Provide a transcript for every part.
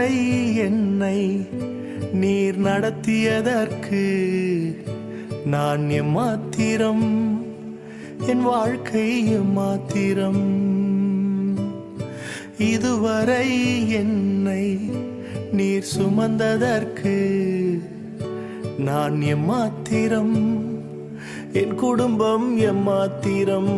இதுவரை என்னை நீர் நடத்தியதற்கு நான் எம்மாத்திரம், என் வாழ்க்கை எம்மாத்திரம். இதுவரை என்னை நீர் சுமந்ததற்கு நான் எம்மாத்திரம், என் குடும்பம் எம்மாத்திரம்.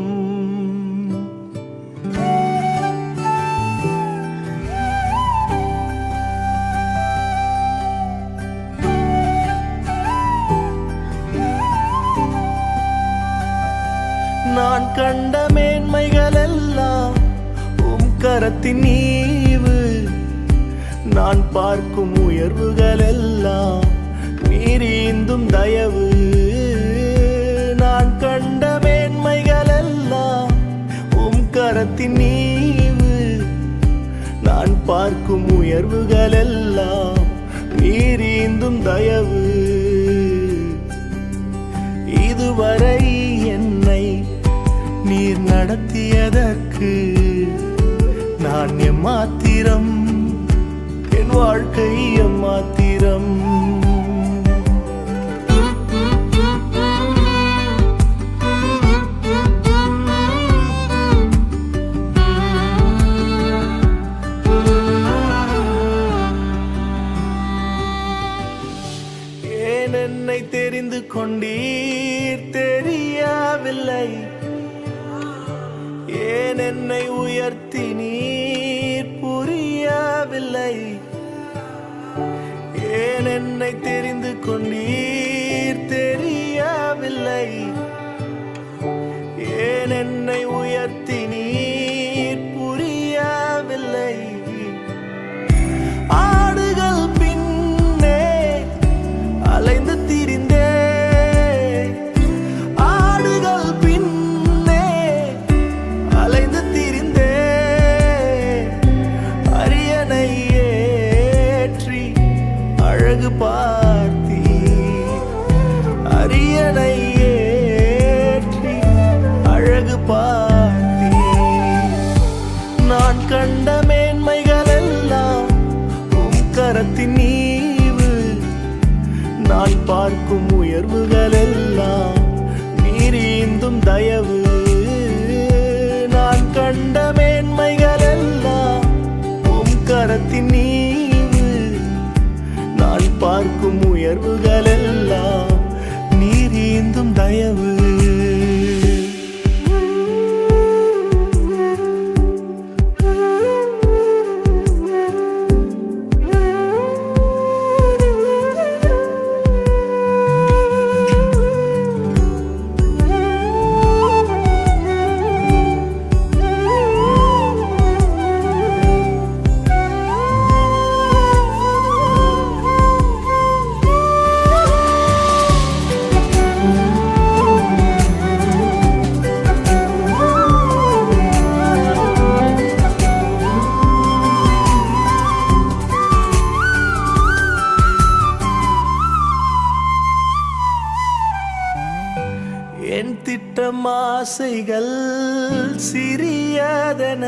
நான் கண்ட மேன்மைகள் எல்லாம் உம் கரத்தின் ஈவு, நான் பார்க்கும் உயர்வுகள் எல்லாம் நீர் ஈந்தும் தயவு. நான் கண்ட மேன்மைகள் எல்லாம் உம் கரத்தின் ஈவு, நான் பார்க்கும் உயர்வுகள் எல்லாம் நீர் ஈந்தும் தயவு. இதுவரை என்னை நீர் நடத்தியதற்கு நான் எம்மாத்திரம், என் வாழ்க்கை எம்மாத்திரம். ஏன் என்னை தெரிந்து கொண்டீர் தெரியவில்லை, ஏன் என்னை உயர்த்தி நீர் புரியவில்லை, ஏன் என்னை தெரிந்து கொண்டீர் தெரியவில்லை, ஏன் என்னை உயர்த்தி நீர் புரியவில்லை. ஆடுகள் பின்னே அலைந்து திரிந்தே, அழகு பார்த்தி அரியணை ஏற்றி அழகு பார்த்தி. நான் கண்ட மேன்மைகள் எல்லாம் உம் கரத்தின் ஈவு, நான் பார்க்கும் உயர்வுகள் எல்லாம் நீர் ஈந்தும் தயவு. நான் கண்ட மேன்மைகள் எல்லாம் உம் கரத்தின் ஈவு, நான் பார்க்கும் உயர்வுகள் எல்லாம் நீர் ஈந்தும் தயவு. என் திட்டம் ஆசைகள் சிறியதென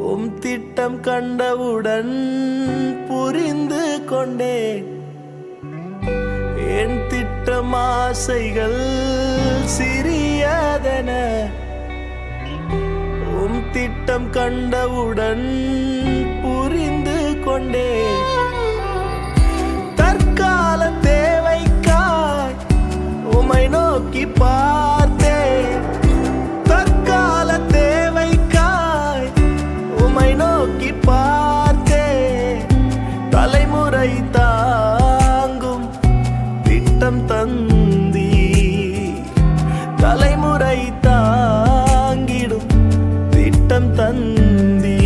உம் திட்டம் கண்டவுடன் புரிந்து கொண்டேன். என் திட்டம் ஆசைகள் சிறியதென உம் திட்டம் கண்டவுடன் புரிந்து கொண்டேன். தற்கால தேவைக்காய் உம்மை நோக்கி பார்த்தேன், தற்கால தேவைக்காய் உம்மை நோக்கி பார்த்தேன். தலைமுறை தாங்கும் திட்டம் தந்தி, தலைமுறை தாங்கிடும் திட்டம் தந்தி.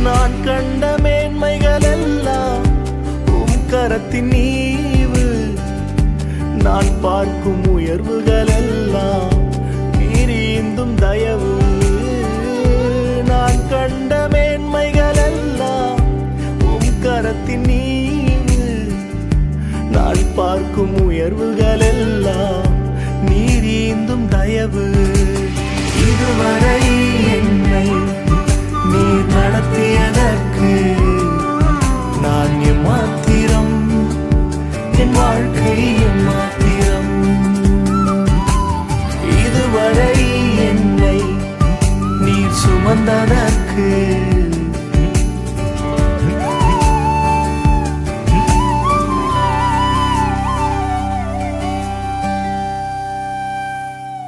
நான் கண்ட மேன்மைகள் எல்லாம் உம் கரத்தின் ஈவு, நான் பார்க்கும் உயர்வுகள் எல்லாம் நீர் ஈந்தும் தயவு. நான் கண்ட மேன்மைகள் எல்லாம் உம் கரத்தின் ஈவு, நான் பார்க்கும் உயர்வுகள் எல்லாம் நீர் ஈந்தும் தயவு. இதுவரை என்னை நீர் நடத்திய மாத்திரம் என் வாழ்க்கை மாத்திரம்